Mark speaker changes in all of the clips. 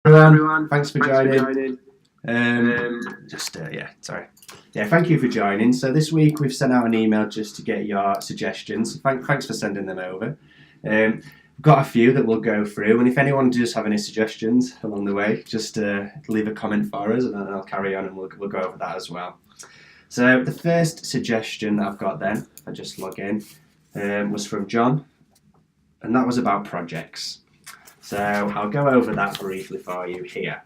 Speaker 1: Everyone, thanks for joining. Thank you for joining. So this week we've sent out an email just to get your suggestions. Thanks for sending them over. We've got a few that we'll go through, and if anyone does have any suggestions along the way, just leave a comment for us, and then I'll carry on and we'll go over that as well. So the first suggestion that I've got then, I just log in, was from John, and that was about projects. So I'll go over that briefly for you here.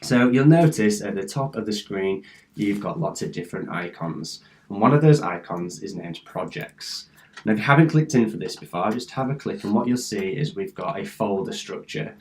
Speaker 1: So you'll notice at the top of the screen you've got lots of different icons, and one of those icons is named projects. Now if you haven't clicked in for this before, just have a click, and what you'll see is we've got a folder structure.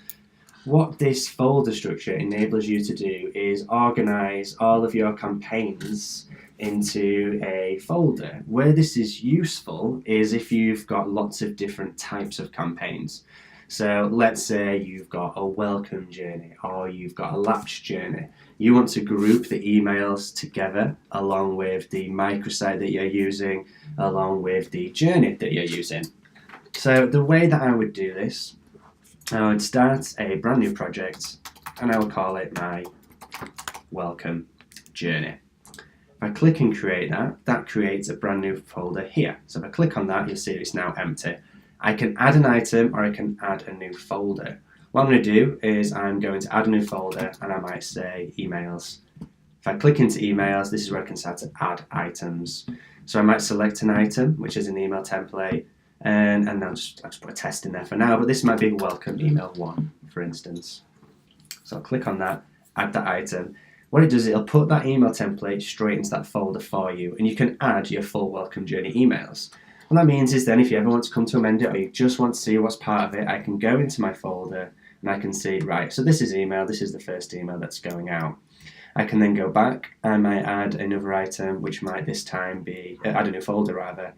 Speaker 1: What this folder structure enables you to do is organise all of your campaigns into a folder. Where this is useful is if you've got lots of different types of campaigns. So let's say you've got a welcome journey or you've got a lapse journey. You want to group the emails together along with the microsite that you're using, along with the journey that you're using. So the way that I would do this, I would start a brand new project and I will call it my welcome journey. If I click and create that, that creates a brand new folder here. So if I click on that, you'll see it's now empty. I can add an item or I can add a new folder. What I'm going to do is I'm going to add a new folder and I might say emails. If I click into emails, this is where I can start to add items. So I might select an item, which is an email template, and I'll just put a test in there for now, but this might be welcome email 1, for instance. So I'll click on that, add that item. What it does is it'll put that email template straight into that folder for you, and you can add your full welcome journey emails. What that means is then if you ever want to come to amend it or you just want to see what's part of it, I can go into my folder and I can see, right, so this is email, this is the first email that's going out. I can then go back, I might add another item, which might this time be, add a new folder rather,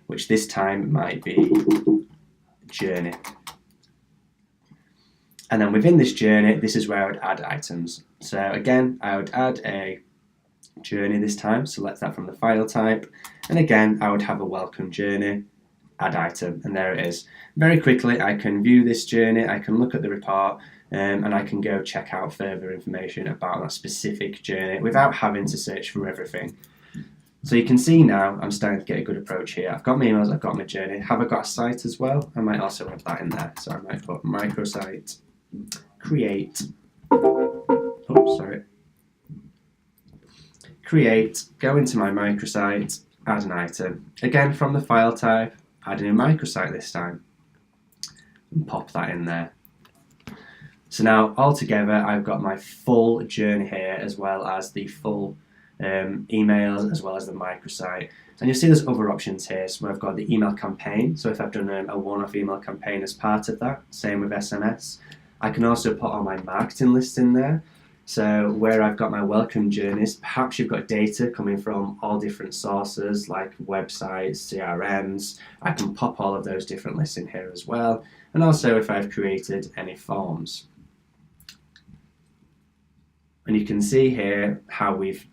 Speaker 1: which this time might be journey. And then within this journey, this is where I would add items. So again, I would add a journey this time, select that from the file type, and again I would have a welcome journey, add item, and there it is. Very quickly I can view this journey, I can look at the report, and I can go check out further information about that specific journey without having to search for everything. So you can see now I'm starting to get a good approach here. I've got my emails, I've got my journey. Have I got a site as well? I might also have that in there. So I might put microsite create, create, go into my microsite, add an item. Again from the file type, add a new microsite this time, and pop that in there. So now altogether I've got my full journey here, as well as the full emails, as well as the microsite. And you'll see there's other options here. So I've got the email campaign. So if I've done a one-off email campaign as part of that, same with SMS. I can also put all my marketing lists in there. So where I've got my welcome journeys, perhaps you've got data coming from all different sources like websites, CRMs. I can pop all of those different lists in here as well. And also if I've created any forms. And you can see here how we've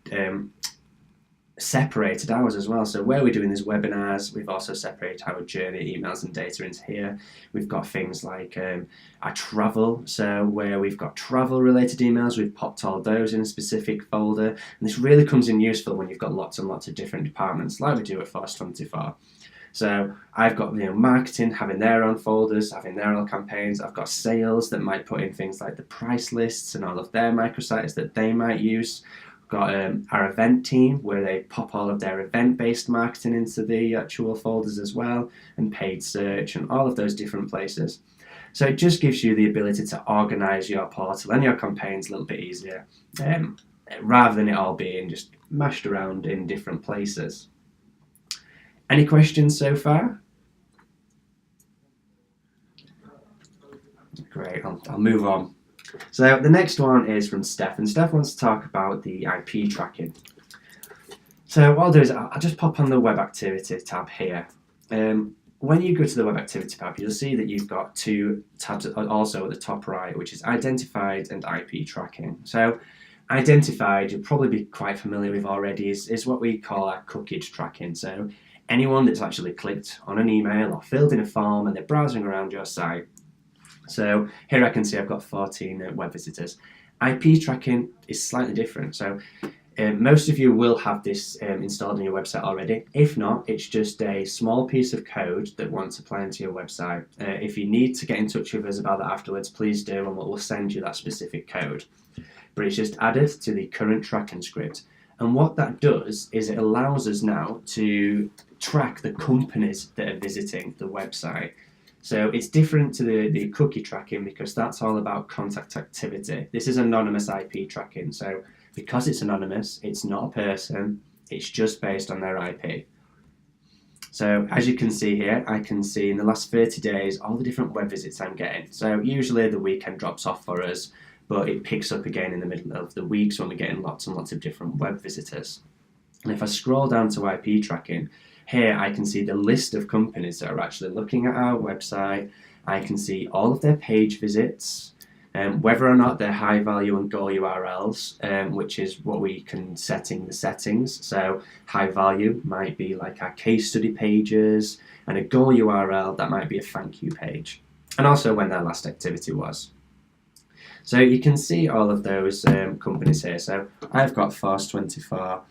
Speaker 1: separated ours as well. So where we're doing these webinars, we've also separated our journey emails and data into here. We've got things like our travel. So where we've got travel related emails, we've popped all those in a specific folder. And this really comes in useful when you've got lots and lots of different departments like we do at Force24. So I've got marketing having their own folders, having their own campaigns. I've got sales that might put in things like the price lists and all of their microsites that they might use. Got our event team where they pop all of their event-based marketing into the actual folders as well, and paid search and all of those different places. So it just gives you the ability to organize your portal and your campaigns a little bit easier, rather than it all being just mashed around in different places. Any questions so far? Great, I'll move on. So the next one is from Steph, and Steph wants to talk about the IP tracking. So what I'll do is I'll just pop on the web activity tab here. When you go to the web activity tab, you'll see that you've got two tabs also at the top right, which is identified and IP tracking. So identified, you'll probably be quite familiar with already, is what we call our cookie tracking. So anyone that's actually clicked on an email or filled in a form and they're browsing around your site, So here I can see I've got 14 web visitors. IP tracking is slightly different. So most of you will have this installed on your website already. If not, it's just a small piece of code that wants to apply into your website. If you need to get in touch with us about that afterwards, please do, and we'll send you that specific code. But it's just added to the current tracking script. And what that does is it allows us now to track the companies that are visiting the website. So it's different to the cookie tracking because that's all about contact activity. This is anonymous IP tracking. So because it's anonymous, it's not a person, it's just based on their IP. So as you can see here, I can see in the last 30 days all the different web visits I'm getting. So usually the weekend drops off for us, but it picks up again in the middle of the weeks when we're getting lots and lots of different web visitors. And if I scroll down to IP tracking, here I can see the list of companies that are actually looking at our website. I can see all of their page visits, whether or not they're high value and goal URLs, which is what we can set in the settings. So high value might be like our case study pages, and a goal URL, that might be a thank you page. And also when their last activity was. So you can see all of those companies here. So I've got Force24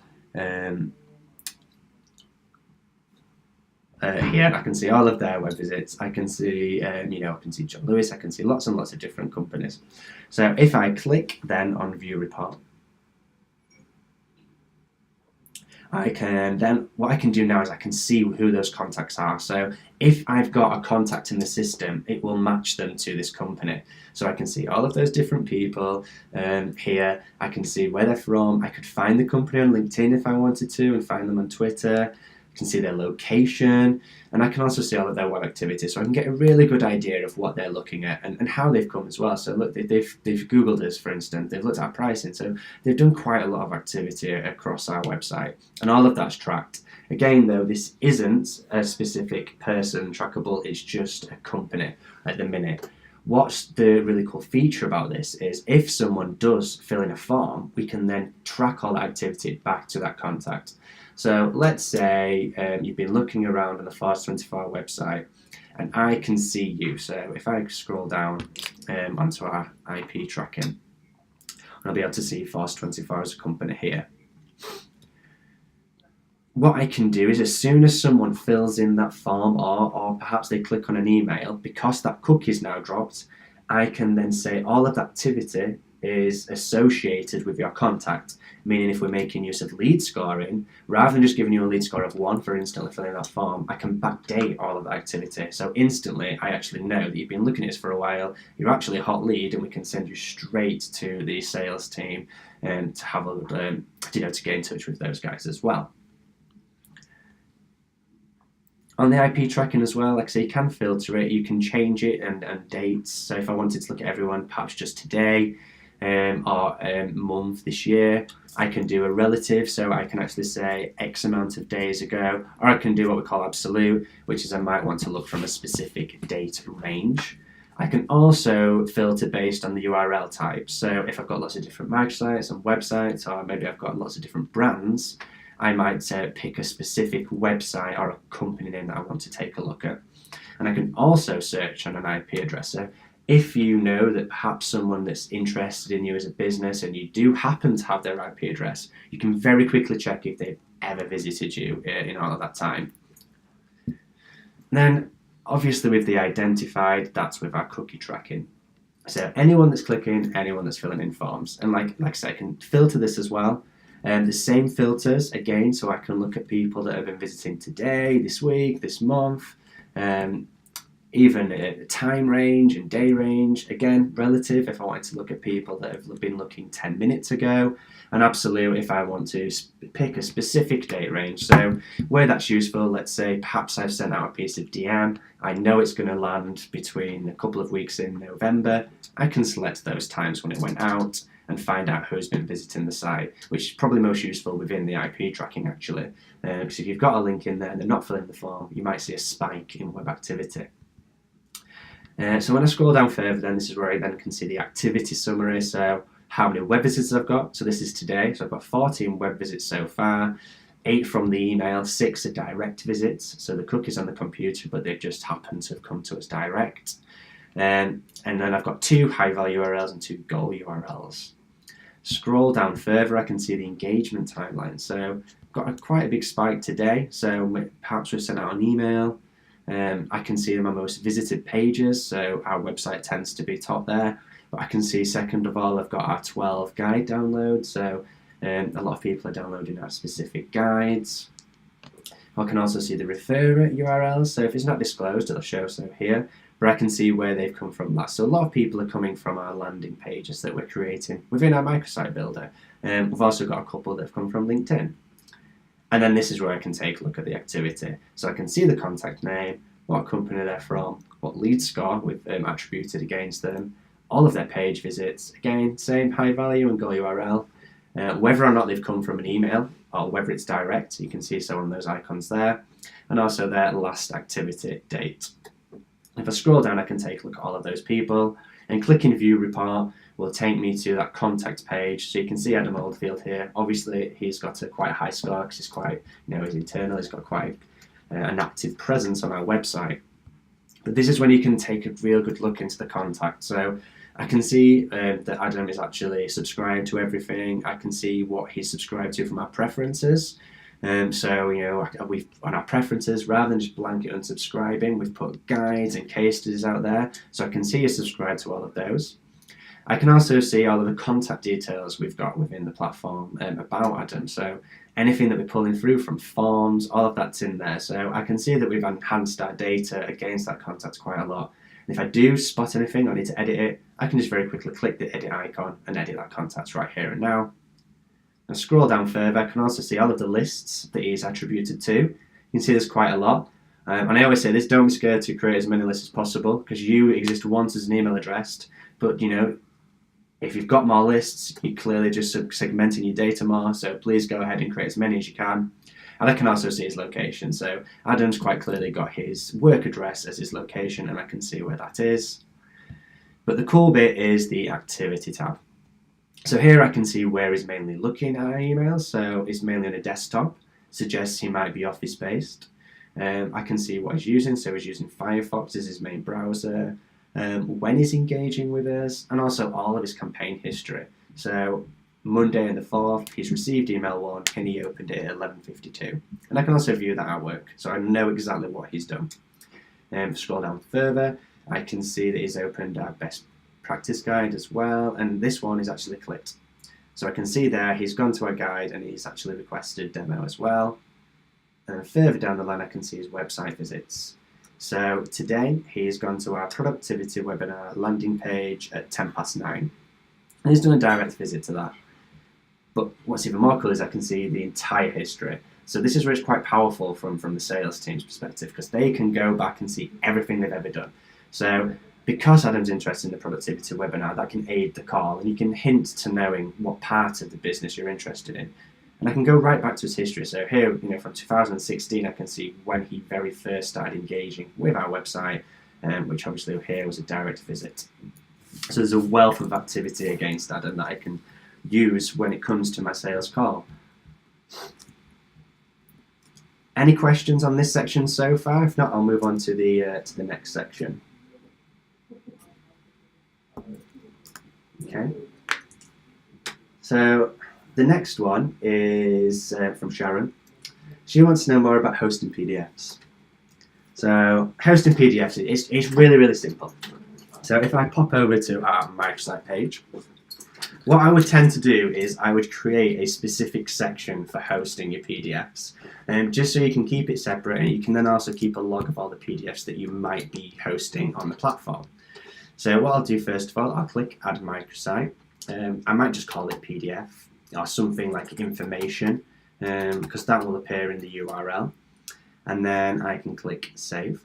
Speaker 1: here. I can see all of their web visits. I can see, I can see John Lewis. I can see lots and lots of different companies. So if I click then on View Report, what I can do now is I can see who those contacts are. So if I've got a contact in the system, it will match them to this company. So I can see all of those different people here. I can see where they're from. I could find the company on LinkedIn if I wanted to, and find them on Twitter. I can see their location, and I can also see all of their web activity, so I can get a really good idea of what they're looking at and how they've come as well. So look, they've Googled us, for instance, they've looked at our pricing, so they've done quite a lot of activity across our website, and all of that's tracked. Again though, this isn't a specific person trackable, it's just a company at the minute. What's the really cool feature about this is if someone does fill in a form, we can then track all that activity back to that contact. So let's say you've been looking around on the Force24 website, and I can see you. So if I scroll down onto our IP tracking, I'll be able to see Force24 as a company here. What I can do is as soon as someone fills in that form, or perhaps they click on an email, because that cookie is now dropped, I can then say all of that activity is associated with your contact, meaning if we're making use of lead scoring, rather than just giving you a lead score of 1 for instantly filling that form, I can backdate all of that activity. So instantly, I actually know that you've been looking at this for a while, you're actually a hot lead, and we can send you straight to the sales team to have a to get in touch with those guys as well. On the IP tracking as well, like I say, you can filter it, you can change it and dates. So if I wanted to look at everyone, perhaps just today or month this year, I can do a relative, so I can actually say X amount of days ago, or I can do what we call absolute, which is I might want to look from a specific date range. I can also filter based on the URL type. So if I've got lots of different mag sites and websites, or maybe I've got lots of different brands, I might pick a specific website or a company name that I want to take a look at. And I can also search on an IP address. So if you know that perhaps someone that's interested in you as a business and you do happen to have their IP address, you can very quickly check if they've ever visited you in all of that time. And then obviously with the identified, that's with our cookie tracking. So anyone that's clicking, anyone that's filling in forms. And like I said, I can filter this as well. The same filters again, so I can look at people that have been visiting today, this week, this month, even time range and day range. Again, relative if I wanted to look at people that have been looking 10 minutes ago, and absolute if I want to pick a specific date range. So where that's useful, let's say perhaps I've sent out a piece of DM, I know it's going to land between a couple of weeks in November, I can select those times when it went out and find out who's been visiting the site, which is probably most useful within the IP tracking actually. Because if you've got a link in there and they're not filling the form, you might see a spike in web activity. So when I scroll down further, then this is where I then can see the activity summary. So how many web visits I've got. So this is today. So I've got 14 web visits so far, 8 from the email, 6 are direct visits. So the cookie's on the computer, but they've just happened to have come to us direct. And then I've got 2 high value URLs and 2 goal URLs. Scroll down further, I can see the engagement timeline. So I've got quite a big spike today. So perhaps we've sent out an email. I can see my most visited pages. So our website tends to be top there. But I can see, second of all, I've got our 12 guide downloads. So a lot of people are downloading our specific guides. I can also see the referrer URLs. So if it's not disclosed, it'll show so here. But I can see where they've come from last. So a lot of people are coming from our landing pages that we're creating within our microsite builder. We've also got a couple that have come from LinkedIn. And then this is where I can take a look at the activity. So I can see the contact name, what company they're from, what lead score we've attributed against them, all of their page visits, again, same high value and goal URL, whether or not they've come from an email or whether it's direct, you can see some of those icons there, and also their last activity date. If I scroll down, I can take a look at all of those people, and clicking View Report will take me to that contact page. So you can see Adam Oldfield here. Obviously, he's got quite a high score because he's quite, he's internal. He's got quite an active presence on our website. But this is when you can take a real good look into the contact. So I can see that Adam is actually subscribed to everything. I can see what he's subscribed to from our preferences. So we've on our preferences, rather than just blanket unsubscribing, we've put guides and case studies out there, so I can see you subscribe to all of those. I can also see all of the contact details we've got within the platform about Adam. So anything that we're pulling through from forms, all of that's in there. So I can see that we've enhanced our data against that contact quite a lot. And if I do spot anything or need to edit it, I can just very quickly click the edit icon and edit that contact right here and now. And scroll down further, I can also see all of the lists that he's attributed to. You can see there's quite a lot. And I always say this, don't be scared to create as many lists as possible, because you exist once as an email address. But if you've got more lists, you're clearly just segmenting your data more. So please go ahead and create as many as you can. And I can also see his location. So Adam's quite clearly got his work address as his location, and I can see where that is. But the cool bit is the activity tab. So here I can see where he's mainly looking at our emails. So he's mainly on a desktop, suggests he might be office-based. I can see what he's using. So he's using Firefox as his main browser, when he's engaging with us, and also all of his campaign history. So Monday and the 4th, he's received email 1 and he opened it at 11:52. And I can also view that at work, so I know exactly what he's done. Scroll down further, I can see that he's opened our best practice guide as well, and this one is actually clicked. So I can see there he's gone to our guide and he's actually requested demo as well. And further down the line I can see his website visits. So today he's gone to our productivity webinar landing page at 9:10. And he's done a direct visit to that. But what's even more cool is I can see the entire history. So this is where it's quite powerful from the sales team's perspective, because they can go back and see everything they've ever done. So because Adam's interested in the productivity webinar, that can aid the call, and you can hint to knowing what part of the business you're interested in. And I can go right back to his history. So here, from 2016, I can see when he very first started engaging with our website, which obviously here was a direct visit. So there's a wealth of activity against Adam that I can use when it comes to my sales call. Any questions on this section so far? If not, I'll move on to the next section. Okay. So the next one is from Sharon. She wants to know more about hosting PDFs. So hosting PDFs is really, really simple. So if I pop over to our microsite page, what I would tend to do is I would create a specific section for hosting your PDFs, just so you can keep it separate, and you can then also keep a log of all the PDFs that you might be hosting on the platform. So what I'll do first of all, I'll click Add Microsite. I might just call it PDF or something like information, because that will appear in the URL. And then I can click Save.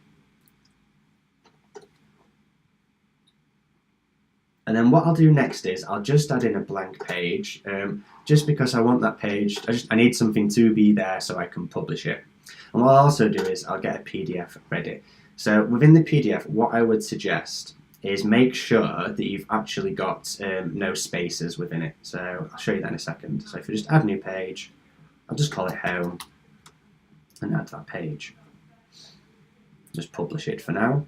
Speaker 1: And then what I'll do next is I'll just add in a blank page, just because I want that page, I need something to be there so I can publish it. And what I'll also do is I'll get a PDF ready. So within the PDF, what I would suggest is make sure that you've actually got no spaces within it. So I'll show you that in a second. So if you just add new page, I'll just call it Home and add that page. Just publish it for now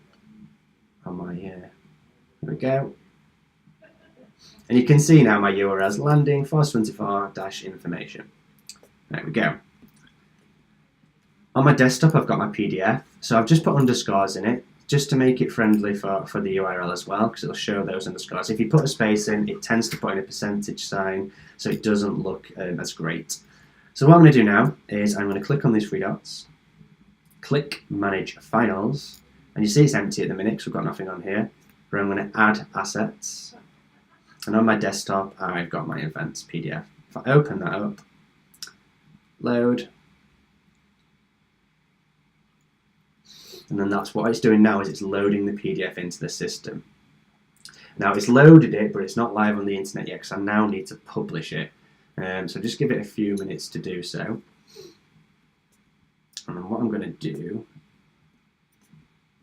Speaker 1: on my There we go. And you can see now my URL's landing, 424-information. There we go. On my desktop, I've got my PDF, so I've just put underscores in it, just to make it friendly for the URL as well, because it'll show those underscores. If you put a space in, it tends to put in a percentage sign, so it doesn't look as great. So what I'm going to do now is I'm going to click on these three dots, click Manage Files, and you see it's empty at the minute because we've got nothing on here, but I'm going to add assets, and on my desktop I've got my events PDF. If I open that up, load, and then that's what it's doing now, is it's loading the PDF into the system. Now it's loaded it, but it's not live on the internet yet because I now need to publish it. So just give it a few minutes to do so. And then what I'm going to do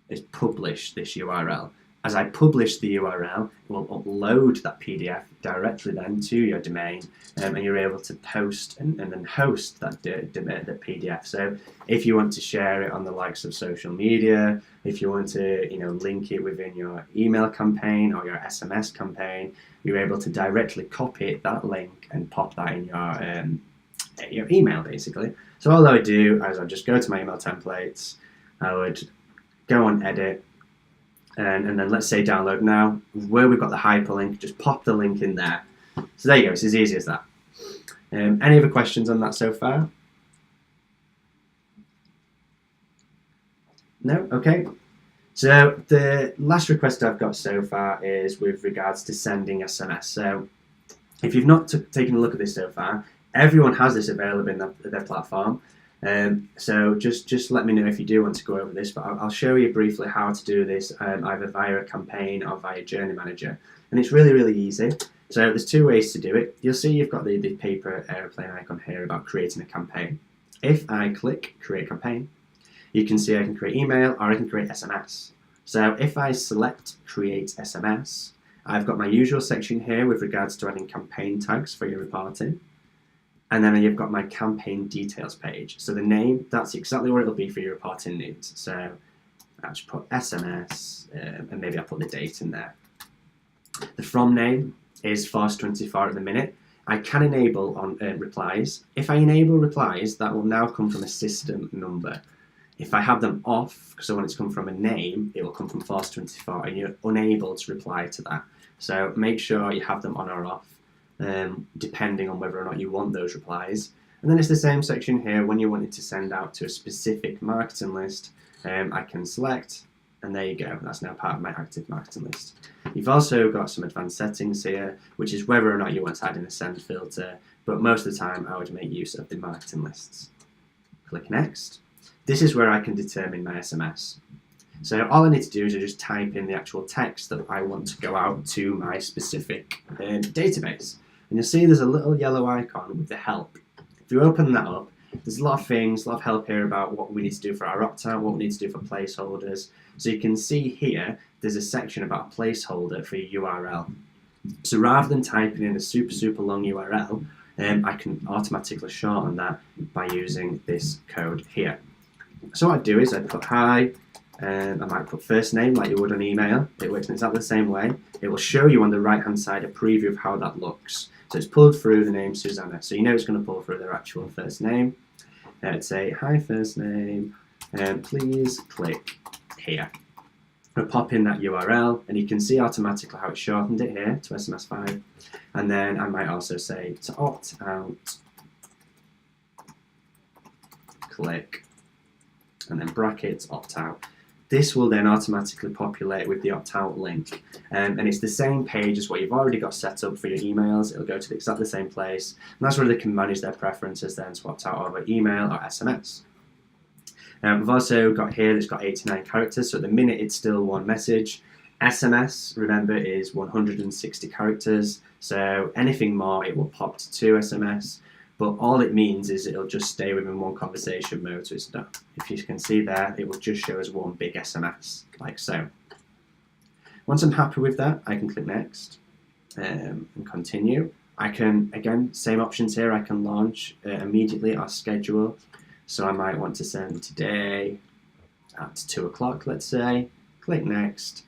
Speaker 1: is publish this URL. As I publish the URL, it will upload that PDF directly then to your domain, and you're able to post and then host that the PDF. So if you want to share it on the likes of social media, if you want to link it within your email campaign or your SMS campaign, you're able to directly copy that link and pop that in your email basically. So all I would do is I'd just go to my email templates, I would go on edit, and then let's say download now, where we've got the hyperlink, just pop the link in there. So there you go, it's as easy as that. Any other questions on that so far? No? Okay. So the last request I've got so far is with regards to sending SMS. So if you've not taken a look at this so far, everyone has this available in their platform. So just let me know if you do want to go over this, but I'll show you briefly how to do this either via a campaign or via Journey Manager. And it's really, really easy. So there's two ways to do it. You'll see you've got the paper aeroplane icon here about creating a campaign. If I click Create Campaign, you can see I can create email or I can create SMS. So if I select Create SMS, I've got my usual section here with regards to adding campaign tags for your reporting. And then you've got my campaign details page. So the name, that's exactly what it'll be for your reporting needs. So I'll just put SMS, and maybe I'll put the date in there. The from name is Force24 at the minute. I can enable on replies. If I enable replies, that will now come from a system number. If I have them off, so when it's come from a name, it will come from Force24, and you're unable to reply to that. So make sure you have them on or off, depending on whether or not you want those replies. And then it's the same section here when you wanted to send out to a specific marketing list. I can select, and there you go, that's now part of my active marketing list. You've also got some advanced settings here, which is whether or not you want to add in a send filter, but most of the time I would make use of the marketing lists. Click next. This is where I can determine my SMS. So all I need to do is just type in the actual text that I want to go out to my specific database. And you'll see there's a little yellow icon with the help. If you open that up, there's a lot of things, a lot of help here about what we need to do for our opt-out, what we need to do for placeholders. So you can see here, there's a section about a placeholder for your URL. So rather than typing in a super long URL, I can automatically shorten that by using this code here. So what I do is I put hi, and I might put first name like you would on email. It works in exactly the same way. It will show you on the right hand side a preview of how that looks. So it's pulled through the name Susanna. So you know it's going to pull through their actual first name. It'd say, hi first name, and please click here. I'll pop in that URL, and you can see automatically how it shortened it here to SMS5. And then I might also say to opt out, click, and then brackets opt out. This will then automatically populate with the opt-out link, and it's the same page as what you've already got set up for your emails. It'll go to exactly the same place, and that's where they can manage their preferences then to opt out over email or SMS. We've also got here that's got 89 characters, so at the minute it's still one message. SMS, remember, is 160 characters, so anything more it will pop to 2 SMS. But all it means is it'll just stay within one conversation mode, so it's not, if you can see there, it will just show as one big SMS, like so. Once I'm happy with that, I can click next and continue. I can, again, same options here, I can launch immediately or schedule. So I might want to send today at 2 o'clock, let's say. Click next.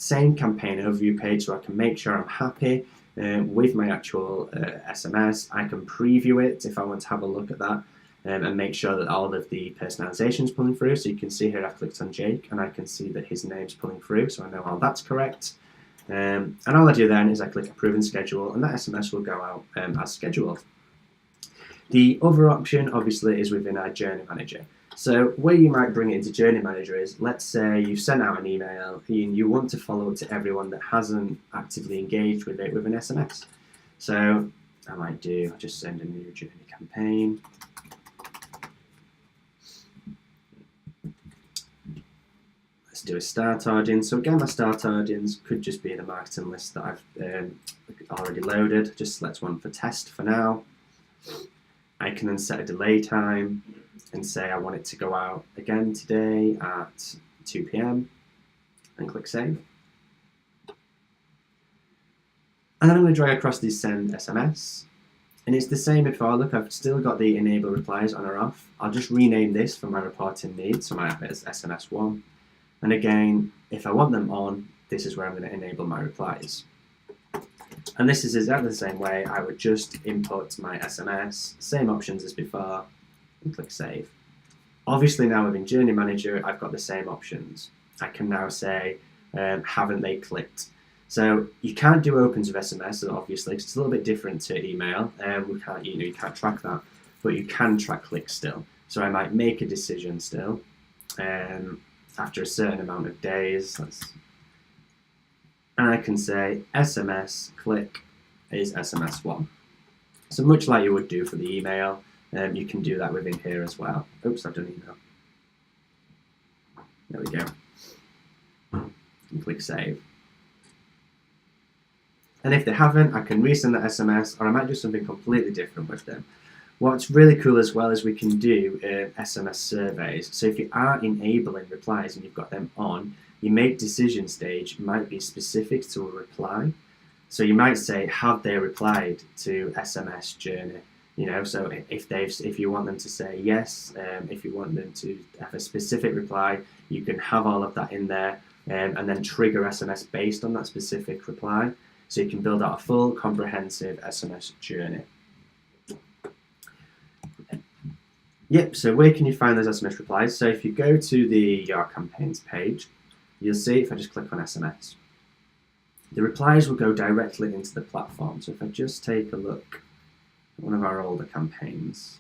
Speaker 1: same campaign overview page, so I can make sure I'm happy with my actual SMS. I can preview it if I want to have a look at that and make sure that all of the personalization is pulling through. So you can see here I've clicked on Jake and I can see that his name's pulling through, so I know all that's correct. And all I do then is I click Approve and Schedule, and that SMS will go out as scheduled. The other option, obviously, is within our Journey Manager. So where you might bring it into Journey Manager is, let's say you've sent out an email and you want to follow up to everyone that hasn't actively engaged with it with an SMS. So I'll just send a new Journey campaign. Let's do a start audience. So again, my start audience could just be the marketing list that I've already loaded. Just select one for test for now. I can then set a delay time and say I want it to go out again today at 2 p.m. and click save. And then I'm going to drag across the send SMS. And it's the same before. Look, I've still got the enable replies on or off. I'll just rename this for my reporting needs, so I have it as SMS1. And again, if I want them on, this is where I'm going to enable my replies. And this is exactly the same way. I would just input my SMS, same options as before, and click save. Obviously now within Journey Manager, I've got the same options. I can now say, haven't they clicked? So you can't do opens of SMS, obviously, because it's a little bit different to email. You can't track that, but you can track clicks still. So I might make a decision still after a certain amount of days. And I can say SMS click is SMS1. So much like you would do for the email, you can do that within here as well. Oops, I've done email. There we go. And click save. And if they haven't, I can resend that SMS, or I might do something completely different with them. What's really cool as well is we can do SMS surveys. So if you are enabling replies and you've got them on, your make decision stage might be specific to a reply. So you might say, have they replied to SMS Journey? So if you want them to say yes, if you want them to have a specific reply, you can have all of that in there and then trigger SMS based on that specific reply. So you can build out a full comprehensive SMS journey. Yep, so where can you find those SMS replies? So if you go to the Your Campaigns page, you'll see if I just click on SMS, the replies will go directly into the platform. So if I just take a look at one of our older campaigns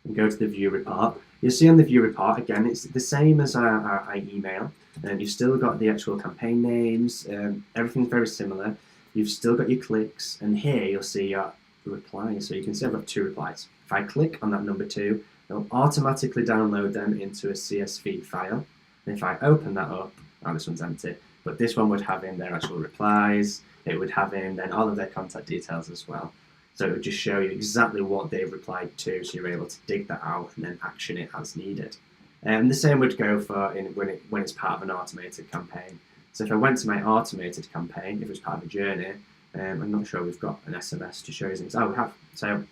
Speaker 1: and go to the view report, you'll see on the view report, again, it's the same as our email. And you've still got the actual campaign names, everything's very similar. You've still got your clicks, and here you'll see your replies. So you can see I've got 2 replies. If I click on that number 2, it'll automatically download them into a CSV file. And if I open that up, this one's empty, but this one would have in their actual replies. It would have in then all of their contact details as well. So it would just show you exactly what they've replied to, so you're able to dig that out and then action it as needed. And the same would go for when it's part of an automated campaign. So if I went to my automated campaign, if it was part of a journey, I'm not sure we've got an SMS to show you things. Oh, we have. So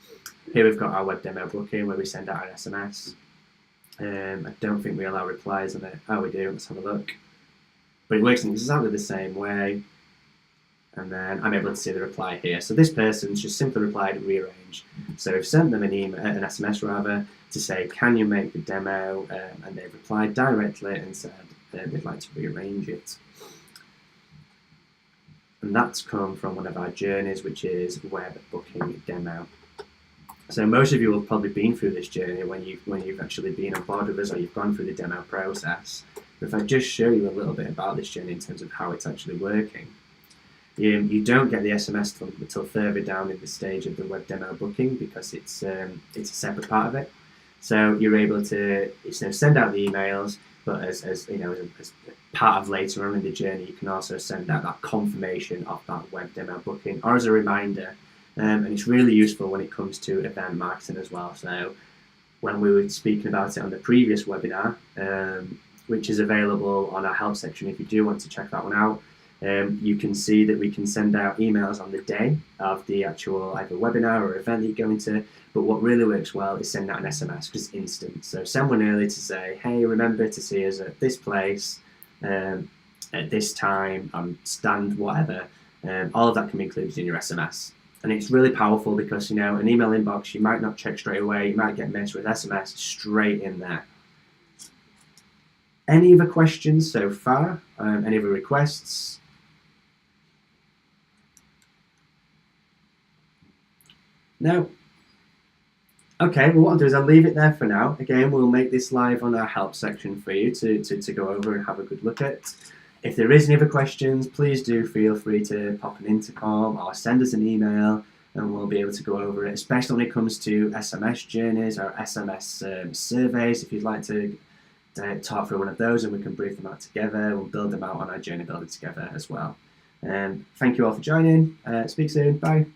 Speaker 1: here we've got our web demo booking where we send out an SMS. I don't think we allow replies on it. Oh, we do. Let's have a look. But it works in exactly the same way. And then I'm able to see the reply here. So this person's just simply replied rearrange. So we've sent them an SMS rather, to say, can you make the demo? And they've replied directly and said we'd like to rearrange it. And that's come from one of our journeys, which is web booking demo. So most of you have probably been through this journey when you've actually been on board with us or you've gone through the demo process. But if I just show you a little bit about this journey in terms of how it's actually working. You don't get the SMS until further down in the stage of the web demo booking because it's a separate part of it. So you're able to send out the emails, but as part of later on in the journey, you can also send out that confirmation of that web demo booking or as a reminder. And it's really useful when it comes to event marketing as well. So when we were speaking about it on the previous webinar, which is available on our help section if you do want to check that one out, you can see that we can send out emails on the day of the actual either webinar or event that you're going to. But what really works well is send out an SMS because it's instant. So send one early to say, hey, remember to see us at this place at this time, stand, whatever. All of that can be included in your SMS. And it's really powerful because, an email inbox, you might not check straight away, you might get missed with SMS straight in there. Any other questions so far? Any other requests? No? Okay, well, what I'll do is I'll leave it there for now. Again, we'll make this live on our help section for you to go over and have a good look at. If there is any other questions, please do feel free to pop an intercom or send us an email, and we'll be able to go over it, especially when it comes to SMS journeys or SMS surveys. If you'd like to talk through one of those, and we can brief them out together, we'll build them out on our journey builder together as well. Thank you all for joining. Speak soon. Bye.